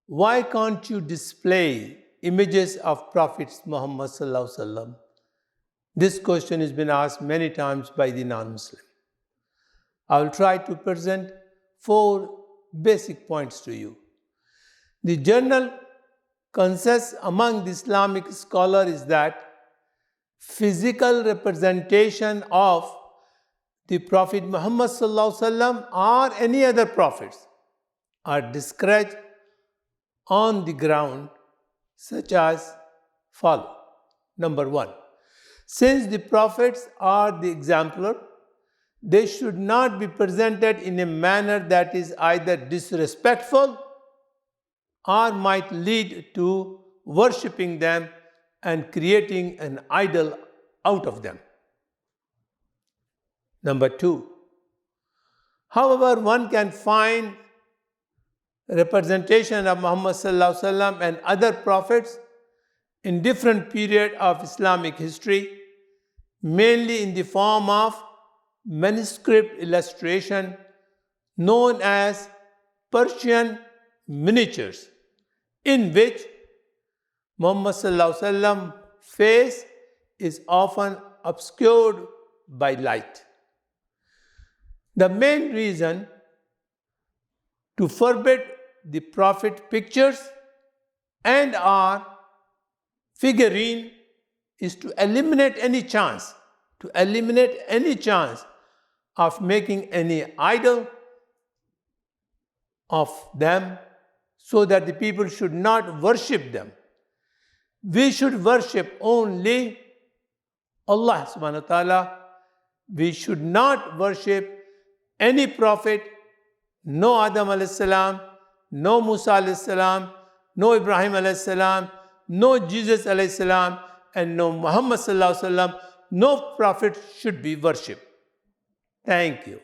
why can't you display images of Prophet Muhammad sallallahu alaihi wasallam? This question has been asked many times by the non-Muslim. I will try to present 4 basic points to you. The general consensus among the Islamic scholars is that physical representation of the Prophet Muhammad sallallahu alaihi wasallam or any other prophets are discouraged on the ground such as follow. Number 1, since the prophets are the exemplar, they should not be presented in a manner that is either disrespectful or might lead to worshipping them and creating an idol out of them. Number 2, however, one can find representation of Muhammad sallallahu alaihi wasallam and other prophets in different periods of Islamic history, mainly in the form of manuscript illustration known as Persian miniatures, in which Muhammad sallallahu alaihi wasallam face is often obscured by light. The main reason to forbid the Prophet pictures and or figurine is to eliminate any chance of making any idol of them, so that the people should not worship them. We should worship only Allah subhanahu wa ta'ala. We should not worship any prophet, no Adam alayhi salam, no Musa alayhi salam, no Ibrahim alayhi salam, no Jesus alayhi salam, and no Muhammad sallallahu alaihi wasallam. No prophet should be worshipped. Thank you.